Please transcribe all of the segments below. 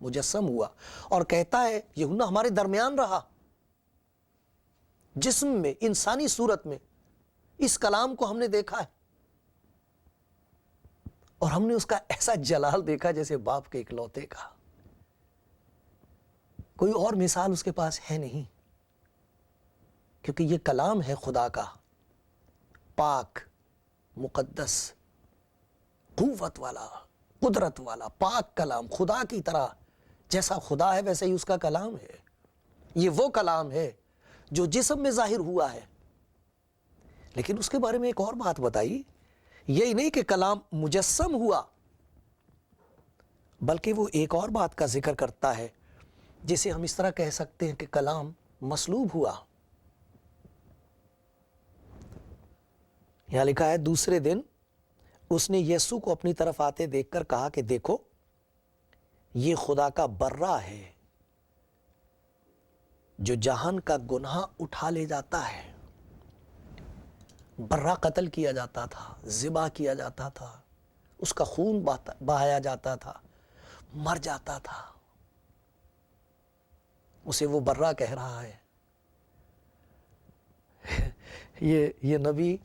مجسم ہوا اور کہتا ہے یوحنا ہمارے درمیان رہا جسم میں، انسانی صورت میں. اس کلام کو ہم نے دیکھا ہے اور ہم نے اس کا ایسا جلال دیکھا جیسے باپ کے اکلوتے کا. کوئی اور مثال اس کے پاس ہے نہیں، کیونکہ یہ کلام ہے خدا کا، پاک، مقدس، قوت والا، قدرت والا، پاک کلام، خدا کی طرح. جیسا خدا ہے ویسا ہی اس کا کلام ہے. یہ وہ کلام ہے جو جسم میں ظاہر ہوا ہے. لیکن اس کے بارے میں ایک اور بات بتائی، یہی نہیں کہ کلام مجسم ہوا، بلکہ وہ ایک اور بات کا ذکر کرتا ہے جسے ہم اس طرح کہہ سکتے ہیں کہ کلام مصلوب ہوا. یہاں لکھا ہے دوسرے دن اس نے یسوع کو اپنی طرف آتے دیکھ کر کہا کہ دیکھو یہ خدا کا برہ ہے جو جہان کا گناہ اٹھا لے جاتا ہے. برہ قتل کیا جاتا تھا، ذبح کیا جاتا تھا، اس کا خون بہایا جاتا تھا، مر جاتا تھا. اسے وہ برہ کہہ رہا ہے. یہ نبی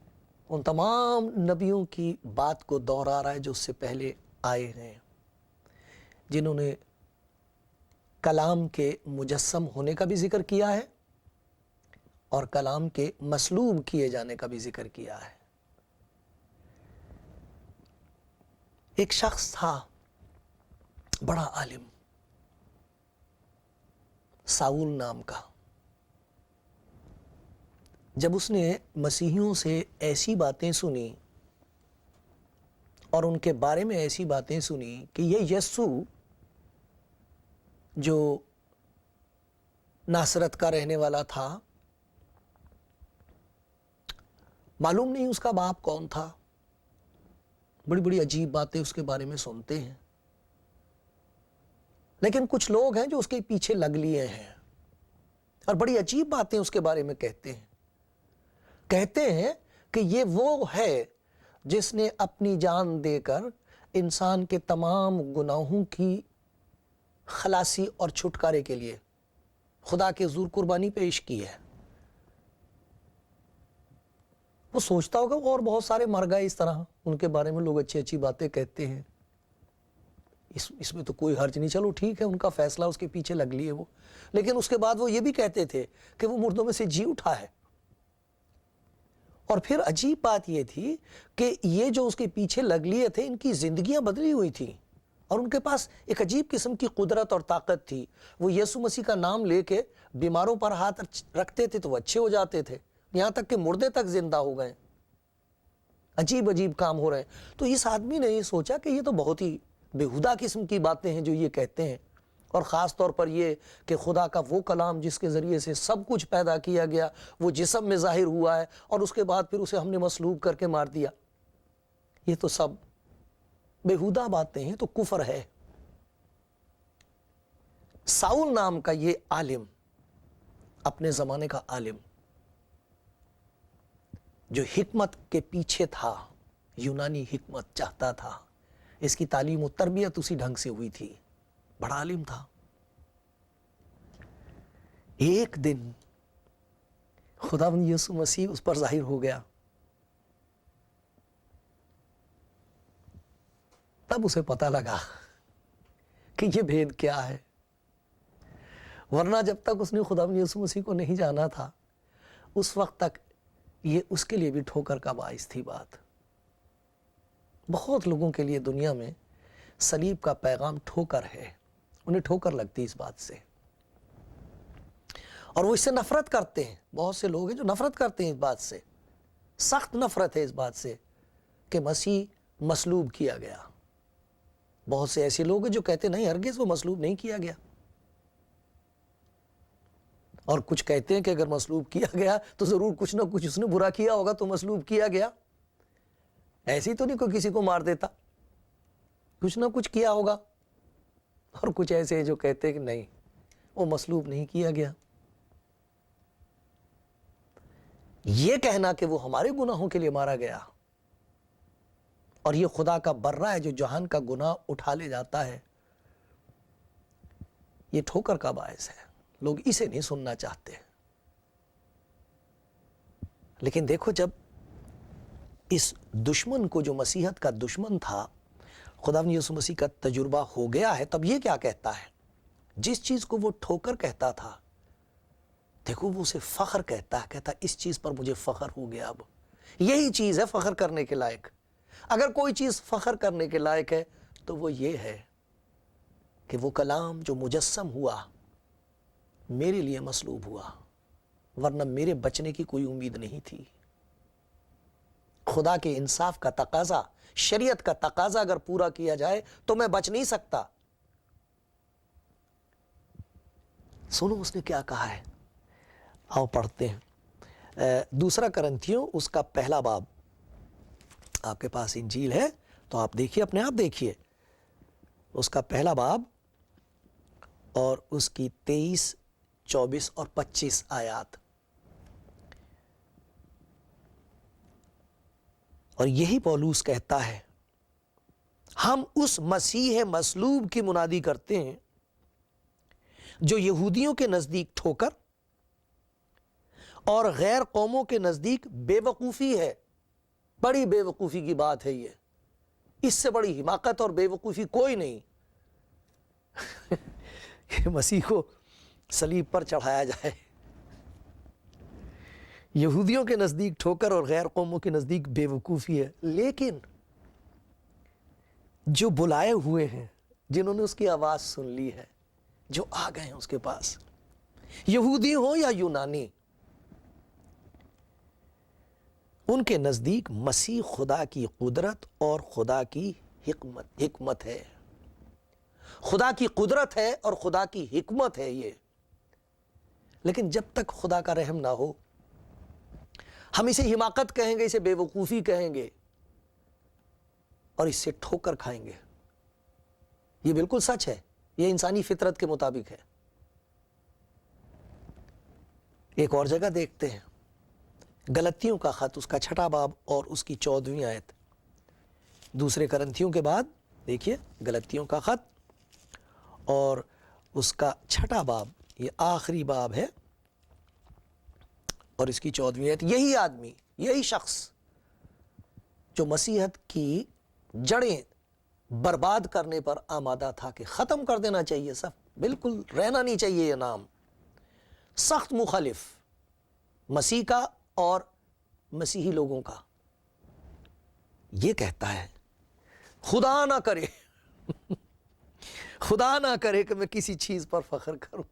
ان تمام نبیوں کی بات کو دہرا رہا ہے جو اس سے پہلے آئے ہیں، جنہوں نے کلام کے مجسم ہونے کا بھی ذکر کیا ہے اور کلام کے مصلوب کیے جانے کا بھی ذکر کیا ہے. ایک شخص تھا بڑا عالم، ساؤل نام کا. جب اس نے مسیحیوں سے ایسی باتیں سنی اور ان کے بارے میں ایسی باتیں سنی کہ یہ یسوع جو ناصرت کا رہنے والا تھا، معلوم نہیں اس کا باپ کون تھا، بڑی بڑی عجیب باتیں اس کے بارے میں سنتے ہیں، لیکن کچھ لوگ ہیں جو اس کے پیچھے لگ لیے ہیں اور بڑی عجیب باتیں اس کے بارے میں کہتے ہیں کہ یہ وہ ہے جس نے اپنی جان دے کر انسان کے تمام گناہوں کی خلاصی اور چھٹکارے کے لیے خدا کے حضور قربانی پیش کی ہے. وہ سوچتا ہوگا اور بہت سارے مر گئے اس طرح، ان کے بارے میں لوگ اچھی اچھی باتیں کہتے ہیں، اس میں تو کوئی حرج نہیں، چلو ٹھیک ہے، ان کا فیصلہ، اس کے پیچھے لگ لیے وہ. لیکن اس کے بعد وہ یہ بھی کہتے تھے کہ وہ مردوں میں سے جی اٹھا ہے. اور پھر عجیب بات یہ تھی کہ یہ جو اس کے پیچھے لگ لیے تھے ان کی زندگیاں بدلی ہوئی تھیں اور ان کے پاس ایک عجیب قسم کی قدرت اور طاقت تھی. وہ یسوع مسیح کا نام لے کے بیماروں پر ہاتھ رکھتے تھے تو وہ اچھے ہو جاتے تھے، یہاں تک کہ مردے تک زندہ ہو گئے. عجیب عجیب کام ہو رہے ہیں. تو اس آدمی نے یہ سوچا کہ یہ تو بہت ہی بےہودہ قسم کی باتیں ہیں جو یہ کہتے ہیں، اور خاص طور پر یہ کہ خدا کا وہ کلام جس کے ذریعے سے سب کچھ پیدا کیا گیا وہ جسم میں ظاہر ہوا ہے اور اس کے بعد پھر اسے ہم نے مصلوب کر کے مار دیا. یہ تو سب بےہودہ باتیں ہیں، تو کفر ہے. ساؤل نام کا یہ عالم، اپنے زمانے کا عالم جو حکمت کے پیچھے تھا، یونانی حکمت چاہتا تھا، اس کی تعلیم و تربیت اسی ڈھنگ سے ہوئی تھی، بڑا عالم تھا. ایک دن خداوند یسوع مسیح اس پر ظاہر ہو گیا. تب اسے پتہ لگا کہ یہ بھید کیا ہے، ورنہ جب تک اس نے خداوند یسوع مسیح کو نہیں جانا تھا اس وقت تک یہ اس کے لیے بھی ٹھوکر کا باعث تھی بات. بہت لوگوں کے لیے دنیا میں صلیب کا پیغام ٹھوکر ہے، انہیں ٹھوکر لگتی اس بات سے اور وہ اس سے نفرت کرتے ہیں. بہت سے لوگ ہیں جو نفرت کرتے ہیں اس بات سے، سخت نفرت ہے اس بات سے کہ مسیح مصلوب کیا گیا. بہت سے ایسے لوگ ہیں جو کہتے ہیں نہیں، ہرگز وہ مصلوب نہیں کیا گیا، اور کچھ کہتے ہیں کہ اگر مصلوب کیا گیا تو ضرور کچھ نہ کچھ اس نے برا کیا ہوگا تو مصلوب کیا گیا. ایسی تو نہیں کوئی کسی کو مار دیتا، کچھ نہ کچھ کیا ہوگا. اور کچھ ایسے ہیں جو کہتے ہیں کہ نہیں، وہ مصلوب نہیں کیا گیا. یہ کہنا کہ وہ ہمارے گناہوں کے لیے مارا گیا اور یہ خدا کا برہ ہے جو جہان کا گناہ اٹھا لے جاتا ہے، یہ ٹھوکر کا باعث ہے، لوگ اسے نہیں سننا چاہتے۔ لیکن دیکھو، جب اس دشمن کو، جو مسیحت کا دشمن تھا، خدا یسوع مسیح کا تجربہ ہو گیا ہے، تب یہ کیا کہتا ہے؟ جس چیز کو وہ ٹھوکر کہتا تھا، دیکھو وہ اسے فخر کہتا ہے، کہتا ہے اس چیز پر مجھے فخر ہو گیا۔ اب یہی چیز ہے فخر کرنے کے لائق۔ اگر کوئی چیز فخر کرنے کے لائق ہے تو وہ یہ ہے کہ وہ کلام جو مجسم ہوا میرے لیے مصلوب ہوا، ورنہ میرے بچنے کی کوئی امید نہیں تھی۔ خدا کے انصاف کا تقاضا، شریعت کا تقاضا اگر پورا کیا جائے تو میں بچ نہیں سکتا۔ سنو اس نے کیا کہا ہے، آؤ پڑھتے ہیں۔ دوسرا کرنتھیوں اس کا پہلا باب، آپ کے پاس انجیل ہے تو آپ دیکھیے، اپنے آپ دیکھیے، اس کا پہلا باب اور اس کی 23، 24 اور 25 آیات۔ اور یہی پولوس کہتا ہے، ہم اس مسیح مصلوب کی منادی کرتے ہیں جو یہودیوں کے نزدیک ٹھوکر اور غیر قوموں کے نزدیک بے وقوفی ہے۔ بڑی بے وقوفی کی بات ہے یہ، اس سے بڑی حماقت اور بے وقوفی کوئی نہیں کہ مسیح کو صلیب پر چڑھایا جائے۔ یہودیوں کے نزدیک ٹھوکر اور غیر قوموں کے نزدیک بے وقوفی ہے، لیکن جو بلائے ہوئے ہیں، جنہوں نے اس کی آواز سن لی ہے، جو آ گئے ہیں اس کے پاس، یہودی ہو یا یونانی، ان کے نزدیک مسیح خدا کی قدرت اور خدا کی حکمت ہے۔ خدا کی قدرت ہے اور خدا کی حکمت ہے یہ۔ لیکن جب تک خدا کا رحم نہ ہو، ہم اسے حماقت کہیں گے، اسے بے وقوفی کہیں گے اور اس سے ٹھوکر کھائیں گے۔ یہ بالکل سچ ہے، یہ انسانی فطرت کے مطابق ہے۔ ایک اور جگہ دیکھتے ہیں، گلتیوں کا خط اس کا 6 باب اور اس کی 14ویں آیت۔ دوسرے کرنتھیوں کے بعد دیکھیے گلتیوں کا خط اور اس کا 6 باب، یہ آخری باب ہے اور اس کی 14ویں آیت۔ یہی آدمی، یہی شخص جو مسیحت کی جڑیں برباد کرنے پر آمادہ تھا کہ ختم کر دینا چاہیے، سب بالکل رہنا نہیں چاہیے یہ نام، سخت مخالف مسیح کا اور مسیحی لوگوں کا، یہ کہتا ہے خدا نہ کرے خدا نہ کرے کہ میں کسی چیز پر فخر کروں۔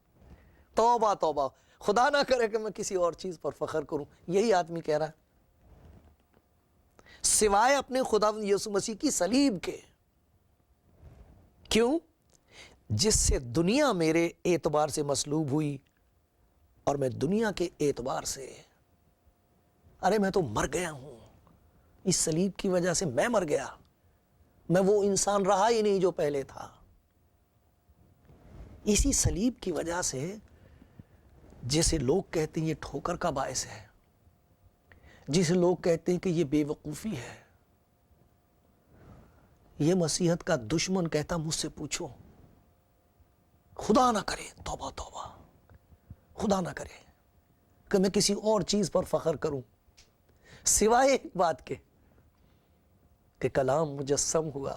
توبہ توبہ، خدا نہ کرے کہ میں کسی اور چیز پر فخر کروں۔ یہی آدمی کہہ رہا ہے، سوائے اپنے خدا یسوع مسیح کی صلیب کے۔ کیوں؟ جس سے دنیا میرے اعتبار سے مصلوب ہوئی اور میں دنیا کے اعتبار سے، ارے میں تو مر گیا ہوں، اس صلیب کی وجہ سے میں مر گیا، میں وہ انسان رہا ہی نہیں جو پہلے تھا۔ اسی صلیب کی وجہ سے، جیسے لوگ کہتے ہیں یہ ٹھوکر کا باعث ہے، جسے لوگ کہتے ہیں کہ یہ بے وقوفی ہے، یہ مسیحت کا دشمن کہتا مجھ سے پوچھو، خدا نہ کرے، توبہ توبہ، خدا نہ کرے کہ میں کسی اور چیز پر فخر کروں سوائے ایک بات کے کہ کلام مجسم ہوا،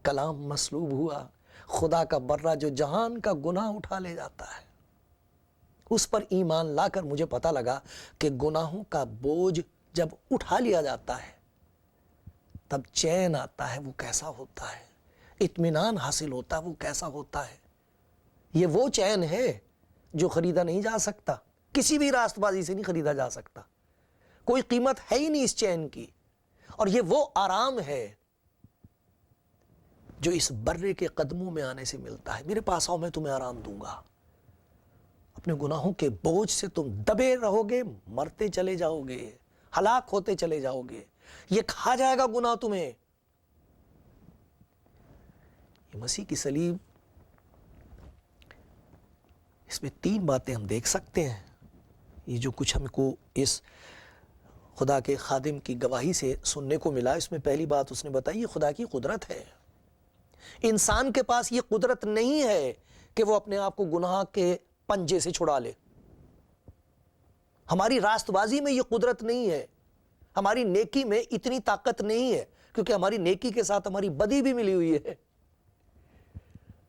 کلام مصلوب ہوا، خدا کا برہ جو جہان کا گناہ اٹھا لے جاتا ہے، اس پر ایمان لا کر مجھے پتہ لگا کہ گناہوں کا بوجھ جب اٹھا لیا جاتا ہے تب چین آتا ہے، وہ کیسا ہوتا ہے، اطمینان حاصل ہوتا ہے، وہ کیسا ہوتا ہے۔ یہ وہ چین ہے جو خریدا نہیں جا سکتا، کسی بھی راست بازی سے نہیں خریدا جا سکتا، کوئی قیمت ہے ہی نہیں اس چین کی۔ اور یہ وہ آرام ہے جو اس برے کے قدموں میں آنے سے ملتا ہے۔ میرے پاس آؤ، میں تمہیں آرام دوں گا۔ اپنے گناہوں کے بوجھ سے تم دبے رہو گے، مرتے چلے جاؤ گے، ہلاک ہوتے چلے جاؤ گے، یہ کھا جائے گا گناہ تمہیں۔ یہ مسیح کی صلیب، اس میں 3 باتیں ہم دیکھ سکتے ہیں۔ یہ جو کچھ ہم کو اس خدا کے خادم کی گواہی سے سننے کو ملا، اس میں پہلی بات اس نے بتائی، یہ خدا کی قدرت ہے۔ انسان کے پاس یہ قدرت نہیں ہے کہ وہ اپنے آپ کو گناہ کے پنجے سے چھڑا لے. ہماری راست بازی میں یہ قدرت نہیں ہے, ہماری نیکی میں اتنی طاقت نہیں ہے, کیونکہ ہماری نیکی کے ساتھ ہماری بدی بھی ملی ہوئی ہے.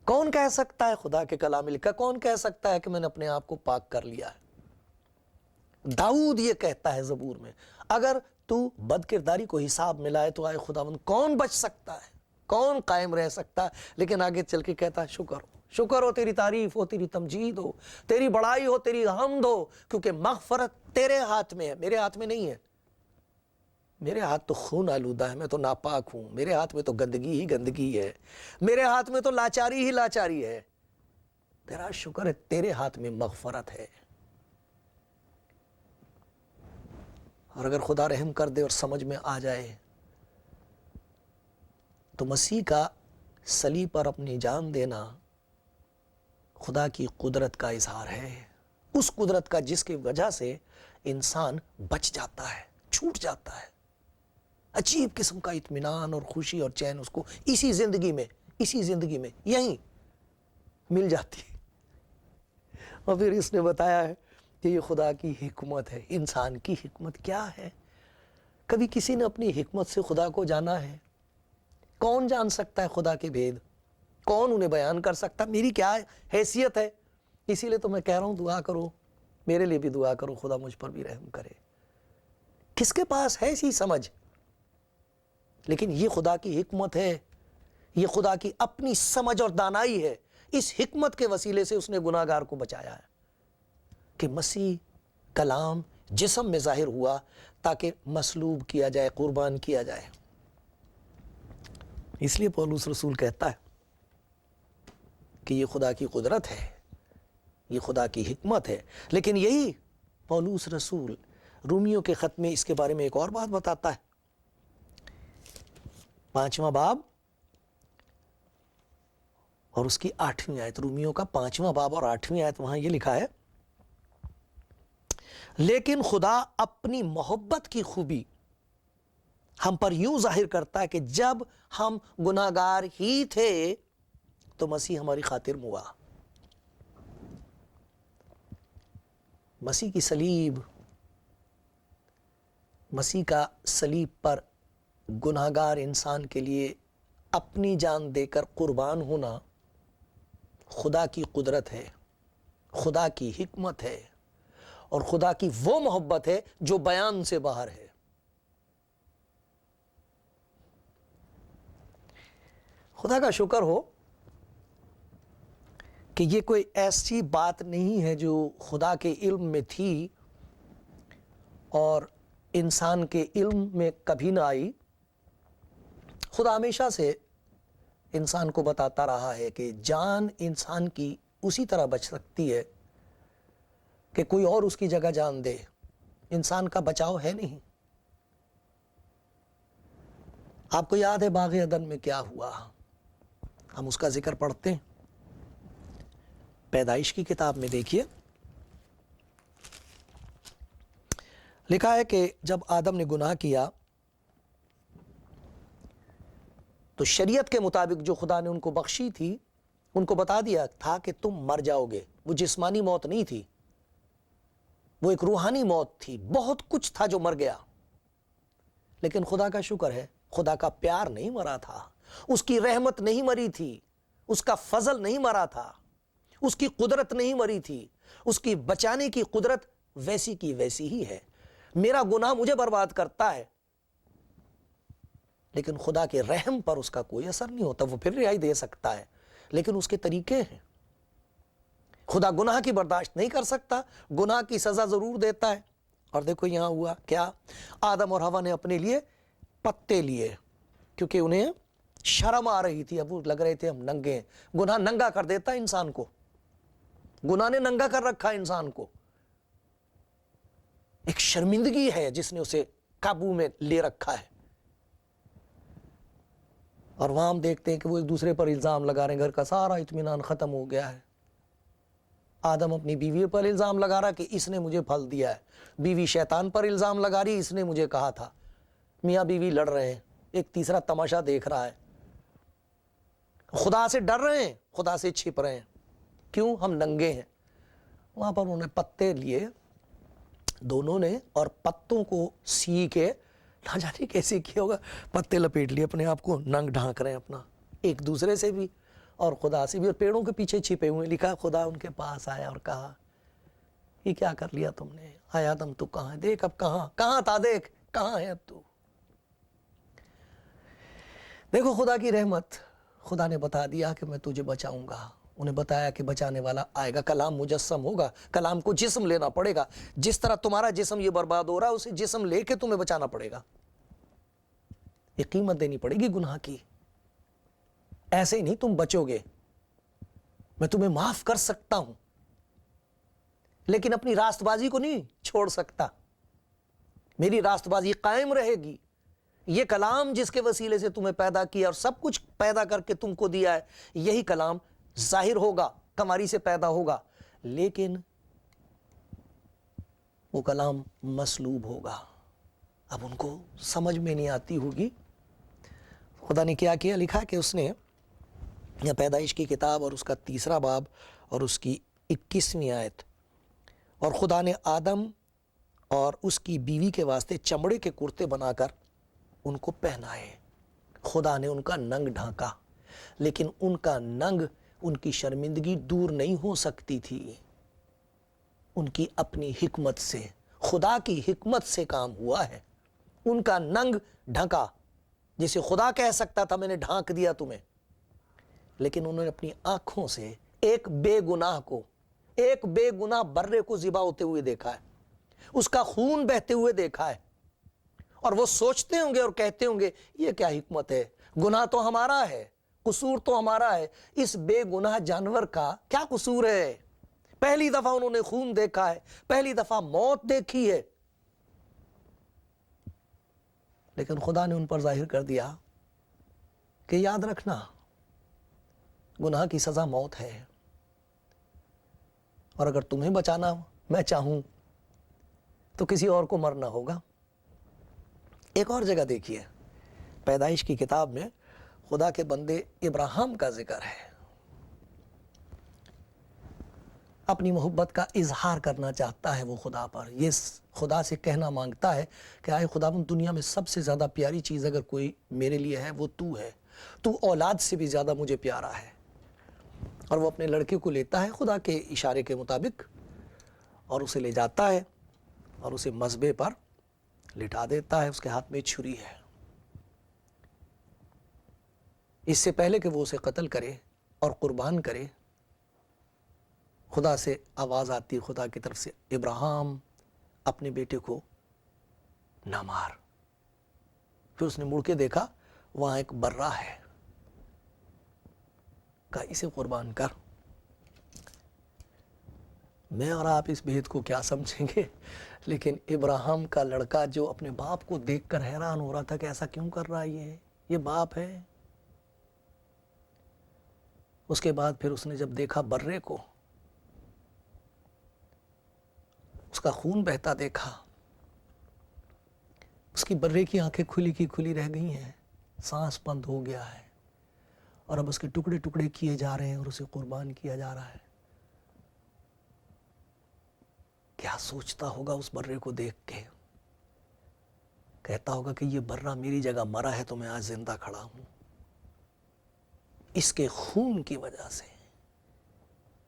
کون کہہ سکتا ہے, خدا کے کلام میں لکھا, کون کہہ سکتا ہے کہ میں نے اپنے آپ کو پاک کر لیا ہے؟ داؤد یہ کہتا ہے زبور میں, اگر تو بد کرداری کو حساب میں لائے تو آئے خداوند کون بچ سکتا ہے, کون قائم رہ سکتا ہے؟ لیکن آگے چل کے کہتا ہے شکر ہو, تیری تعریف ہو, تیری تمجید ہو, تیری بڑائی ہو, تیری حمد ہو, کیونکہ مغفرت تیرے ہاتھ میں ہے, میرے ہاتھ میں نہیں ہے. میرے ہاتھ تو خون آلودہ ہے, میں تو ناپاک ہوں, میرے ہاتھ میں تو گندگی ہی گندگی ہے, میرے ہاتھ میں تو لاچاری ہی لاچاری ہے. تیرا شکر ہے تیرے ہاتھ میں مغفرت ہے. اور اگر خدا رحم کر دے اور سمجھ میں آ جائے تو مسیح کا صلیب پر اپنی جان دینا خدا کی قدرت کا اظہار ہے, اس قدرت کا جس کی وجہ سے انسان بچ جاتا ہے, چھوٹ جاتا ہے. عجیب قسم کا اطمینان اور خوشی اور چین اس کو اسی زندگی میں یہیں مل جاتی ہے. اور پھر اس نے بتایا ہے کہ یہ خدا کی حکمت ہے. انسان کی حکمت کیا ہے؟ کبھی کسی نے اپنی حکمت سے خدا کو جانا ہے؟ کون جان سکتا ہے خدا کے بھید؟ کون انہیں بیان کر سکتا؟ میری کیا حیثیت ہے؟ اسی لیے تو میں کہہ رہا ہوں دعا کرو, میرے لیے بھی دعا کرو, خدا مجھ پر بھی رحم کرے. کس کے پاس ہے ایسی سمجھ؟ لیکن یہ خدا کی حکمت ہے, یہ خدا کی اپنی سمجھ اور دانائی ہے. اس حکمت کے وسیلے سے اس نے گناہ گار کو بچایا ہے کہ مسیح کلام جسم میں ظاہر ہوا تاکہ مصلوب کیا جائے, قربان کیا جائے. اس لیے پولس رسول کہتا ہے کہ یہ خدا کی قدرت ہے, یہ خدا کی حکمت ہے. لیکن یہی پولس رسول رومیوں کے خط میں اس کے بارے میں ایک اور بات بتاتا ہے. 5واں باب اور اس کی 8ویں آیت, رومیوں کا 5واں باب اور 8ویں آیت, وہاں یہ لکھا ہے, لیکن خدا اپنی محبت کی خوبی ہم پر یوں ظاہر کرتا ہے کہ جب ہم گناہگار ہی تھے تو مسیح ہماری خاطر ہوا. مسیح کی صلیب, مسیح کا صلیب پر گناہگار انسان کے لیے اپنی جان دے کر قربان ہونا خدا کی قدرت ہے, خدا کی حکمت ہے, اور خدا کی وہ محبت ہے جو بیان سے باہر ہے. خدا کا شکر ہو کہ یہ کوئی ایسی بات نہیں ہے جو خدا کے علم میں تھی اور انسان کے علم میں کبھی نہ آئی. خدا ہمیشہ سے انسان کو بتاتا رہا ہے کہ جان انسان کی اسی طرح بچ سکتی ہے کہ کوئی اور اس کی جگہ جان دے. انسان کا بچاؤ ہے نہیں. آپ کو یاد ہے باغ عدن میں کیا ہوا؟ ہم اس کا ذکر پڑھتے ہیں. پیدائش کی کتاب میں دیکھیے, لکھا ہے کہ جب آدم نے گناہ کیا تو شریعت کے مطابق جو خدا نے ان کو بخشی تھی, ان کو بتا دیا تھا کہ تم مر جاؤ گے. وہ جسمانی موت نہیں تھی, وہ ایک روحانی موت تھی. بہت کچھ تھا جو مر گیا, لیکن خدا کا شکر ہے خدا کا پیار نہیں مرا تھا, اس کی رحمت نہیں مری تھی, اس کا فضل نہیں مرا تھا, اس کی قدرت نہیں مری تھی. اس کی بچانے کی قدرت ویسی کی ویسی ہی ہے. میرا گناہ مجھے برباد کرتا ہے, لیکن خدا کے رحم پر اس کا کوئی اثر نہیں ہوتا. وہ پھر رہائی دے سکتا ہے, لیکن اس کے طریقے ہیں. خدا گناہ کی برداشت نہیں کر سکتا, گناہ کی سزا ضرور دیتا ہے. اور دیکھو یہاں ہوا کیا, آدم اور حوا نے اپنے لیے پتے لیے کیونکہ انہیں شرم آ رہی تھی. اب وہ لگ رہے تھے ہم ننگے ہیں. گناہ ننگا کر دیتا ہے انسان کو, گناہ نے ننگا کر رکھا انسان کو. ایک شرمندگی ہے جس نے اسے قابو میں لے رکھا ہے. اور وہاں ہم دیکھتے ہیں کہ وہ ایک دوسرے پر الزام لگا رہے ہیں, گھر کا سارا اطمینان ختم ہو گیا ہے. آدم اپنی بیوی پر الزام لگا رہا کہ اس نے مجھے پھل دیا ہے, بیوی شیطان پر الزام لگا رہی اس نے مجھے کہا تھا. میاں بیوی لڑ رہے ہیں, ایک تیسرا تماشا دیکھ رہا ہے. خدا سے ڈر رہے ہیں, خدا سے چھپ رہے ہیں. کیوں؟ ہم ننگے ہیں۔ وہاں پر انہوں نے پتے لیے دونوں نے اور پتوں کو سی کے نہ جانے کیسے کیا ہوگا، پتے لپیٹ لیے، اپنے آپ کو ننگ ڈھانک رہے ہیں اپنا، ایک دوسرے سے بھی اور خدا سے بھی، اور پیڑوں کے پیچھے چھپے ہوئے۔ لکھا خدا ان کے پاس آیا اور کہا یہ کیا کر لیا تم نے؟ آیا آدم تو کہاں ہے؟ دیکھ اب کہاں تھا، دیکھ کہاں ہے اب تو۔ دیکھو خدا کی رحمت، خدا نے بتا دیا کہ میں تجھے بچاؤں گا۔ انہیں بتایا کہ بچانے والا آئے گا، کلام مجسم ہوگا، کلام کو جسم لینا پڑے گا۔ جس طرح تمہارا جسم یہ برباد ہو رہا ہے، اسے جسم لے کے تمہیں بچانا پڑے گا۔ یہ قیمت دینی پڑے گی گناہ کی۔ ایسے ہی نہیں تم بچو گے، میں تمہیں معاف کر سکتا ہوں لیکن اپنی راست بازی کو نہیں چھوڑ سکتا، میری راست بازی قائم رہے گی۔ یہ کلام جس کے وسیلے سے تمہیں پیدا کیا اور سب کچھ پیدا کر کے تم کو دیا ہے، یہی کلام ظاہر ہوگا، کماری سے پیدا ہوگا، لیکن وہ کلام مسلوب ہوگا۔ اب ان کو سمجھ میں نہیں آتی ہوگی۔ خدا نے کیا کیا؟ لکھا کہ اس نے پیدائش کی کتاب اور اس کا 3 باب اور اس کی 21ویں آیت، اور خدا نے آدم اور اس کی بیوی کے واسطے چمڑے کے کرتے بنا کر ان کو پہنائے۔ خدا نے ان کا ننگ ڈھانکا، لیکن ان کا ننگ، ان کی شرمندگی دور نہیں ہو سکتی تھی۔ ان کی اپنی حکمت سے، خدا کی حکمت سے کام ہوا ہے۔ ان کا ننگ ڈھانکا، جسے خدا کہہ سکتا تھا میں نے ڈھانک دیا تمہیں، لیکن انہوں نے اپنی آنکھوں سے ایک بے گناہ برے کو ذبح ہوتے ہوئے دیکھا ہے، اس کا خون بہتے ہوئے دیکھا ہے، اور وہ سوچتے ہوں گے اور کہتے ہوں گے یہ کیا حکمت ہے، گناہ تو ہمارا ہے، قصور تو ہمارا ہے، اس بے گناہ جانور کا کیا قصور ہے؟ پہلی دفعہ انہوں نے خون دیکھا ہے، پہلی دفعہ موت دیکھی ہے، لیکن خدا نے ان پر ظاہر کر دیا کہ یاد رکھنا گناہ کی سزا موت ہے، اور اگر تمہیں بچانا میں چاہوں تو کسی اور کو مرنا ہوگا۔ ایک اور جگہ دیکھیے، پیدائش کی کتاب میں خدا کے بندے ابراہیم کا ذکر ہے، اپنی محبت کا اظہار کرنا چاہتا ہے وہ خدا پر، یہ خدا سے کہنا مانگتا ہے کہ آئے خداوند، دنیا میں سب سے زیادہ پیاری چیز اگر کوئی میرے لیے ہے وہ تو ہے، تو اولاد سے بھی زیادہ مجھے پیارا ہے۔ اور وہ اپنے لڑکے کو لیتا ہے خدا کے اشارے کے مطابق اور اسے لے جاتا ہے اور اسے مذبح پر لٹا دیتا ہے، اس کے ہاتھ میں چھری ہے۔ اس سے پہلے کہ وہ اسے قتل کرے اور قربان کرے، خدا سے آواز آتی، خدا کی طرف سے، ابراہیم اپنے بیٹے کو نہ مار۔ پھر اس نے مڑ کے دیکھا، وہاں ایک برہ ہے، کہا اسے قربان کر۔ میں اور آپ اس بھید کو کیا سمجھیں گے، لیکن ابراہیم کا لڑکا جو اپنے باپ کو دیکھ کر حیران ہو رہا تھا کہ ایسا کیوں کر رہا ہے یہ باپ ہے۔ اس کے بعد پھر اس نے جب دیکھا برے کو، اس کا خون بہتا دیکھا، اس کی برے کی آنکھیں کھلی کی کھلی رہ گئی ہیں، سانس بند ہو گیا ہے، اور اب اس کے ٹکڑے ٹکڑے کیے جا رہے ہیں اور اسے قربان کیا جا رہا ہے۔ کیا سوچتا ہوگا اس برے کو دیکھ کے؟ کہتا ہوگا کہ یہ برہ میری جگہ مرا ہے تو میں آج زندہ کھڑا ہوں، اس کے خون کی وجہ سے،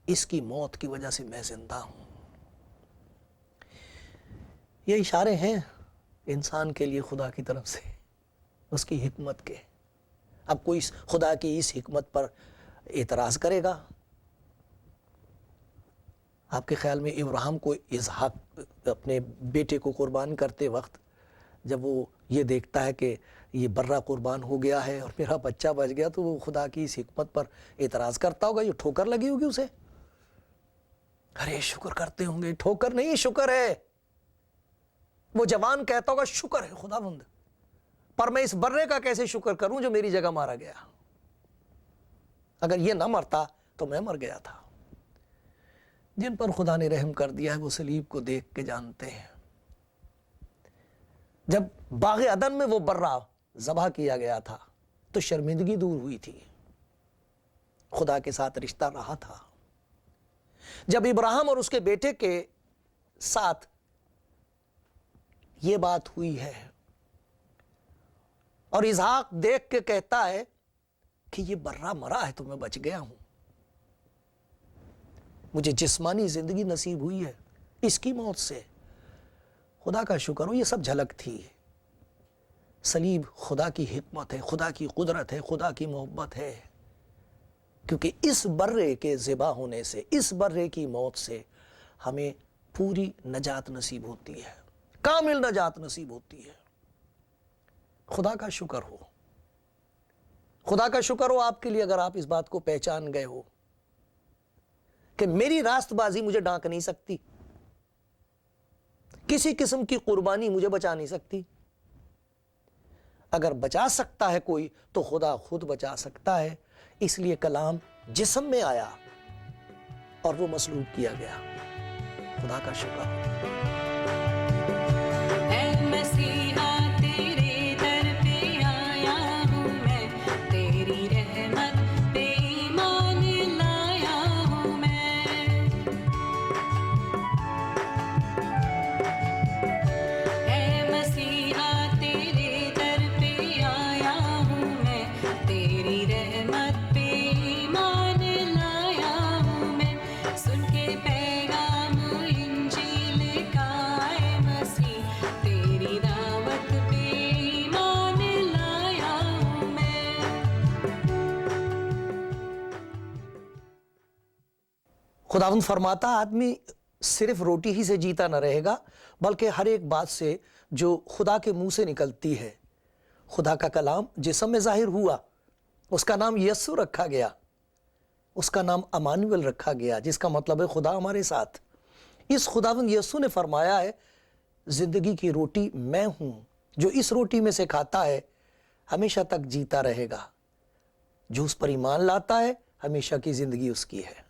اس کی موت کی وجہ سے میں زندہ ہوں۔ یہ اشارے ہیں انسان کے لیے خدا کی طرف سے، اس کی حکمت کے۔ اب کوئی خدا کی اس حکمت پر اعتراض کرے گا؟ آپ کے خیال میں ابراہیم کو اسحاق اپنے بیٹے کو قربان کرتے وقت جب وہ یہ دیکھتا ہے کہ یہ برہ قربان ہو گیا ہے اور میرا بچہ بچ گیا، تو وہ خدا کی اس حکمت پر اعتراض کرتا ہوگا؟ یہ ٹھوکر لگی ہوگی اسے، ارے شکر کرتے ہوں گے، ٹھوکر نہیں شکر ہے۔ وہ جوان کہتا ہوگا شکر ہے خداوند، پر میں اس برے کا کیسے شکر کروں جو میری جگہ مارا گیا؟ اگر یہ نہ مرتا تو میں مر گیا تھا۔ جن پر خدا نے رحم کر دیا ہے وہ صلیب کو دیکھ کے جانتے ہیں۔ جب باغ عدن میں وہ برہ ذبح کیا گیا تھا تو شرمندگی دور ہوئی تھی، خدا کے ساتھ رشتہ رہا تھا، جب ابراہیم اور اس کے بیٹے کے ساتھ یہ بات ہوئی ہے اور اسحاق دیکھ کے کہتا ہے کہ یہ برا مرا ہے تو میں بچ گیا ہوں، مجھے جسمانی زندگی نصیب ہوئی ہے اس کی موت سے، خدا کا شکر ہو۔ یہ سب جھلک تھی، صلیب خدا کی حکمت ہے، خدا کی قدرت ہے، خدا کی محبت ہے، کیونکہ اس برے کے ذبح ہونے سے، اس برے کی موت سے ہمیں پوری نجات نصیب ہوتی ہے، کامل نجات نصیب ہوتی ہے۔ خدا کا شکر ہو، خدا کا شکر ہو آپ کے لیے اگر آپ اس بات کو پہچان گئے ہو کہ میری راست بازی مجھے ڈانک نہیں سکتی، کسی قسم کی قربانی مجھے بچا نہیں سکتی۔ اگر بچا سکتا ہے کوئی تو خدا خود بچا سکتا ہے، اس لیے کلام جسم میں آیا اور وہ مصلوب کیا گیا۔ خدا کا شکر ہو۔ اے مسیحا تیرے در پہ آیا ہوں میں، تیری رحمت پہ ایمان لایا ہوں میں۔ اے مسیحا تیرے در پہ آیا ہوں میں، تیری رحمت پہ ایمان لایا ہوں میں۔ سن کے پیغام انجیل کا اے مسیح، تیری دعوت پہ ایمان لایا ہوں میں۔ خداوند فرماتا آدمی صرف روٹی ہی سے جیتا نہ رہے گا، بلکہ ہر ایک بات سے جو خدا کے منہ سے نکلتی ہے۔ خدا کا کلام جسم میں ظاہر ہوا، اس کا نام یسوع رکھا گیا، اس کا نام امانویل رکھا گیا، جس کا مطلب ہے خدا ہمارے ساتھ۔ اس خداوند یسوع نے فرمایا ہے زندگی کی روٹی میں ہوں، جو اس روٹی میں سے کھاتا ہے ہمیشہ تک جیتا رہے گا، جو اس پر ایمان لاتا ہے ہمیشہ کی زندگی اس کی ہے۔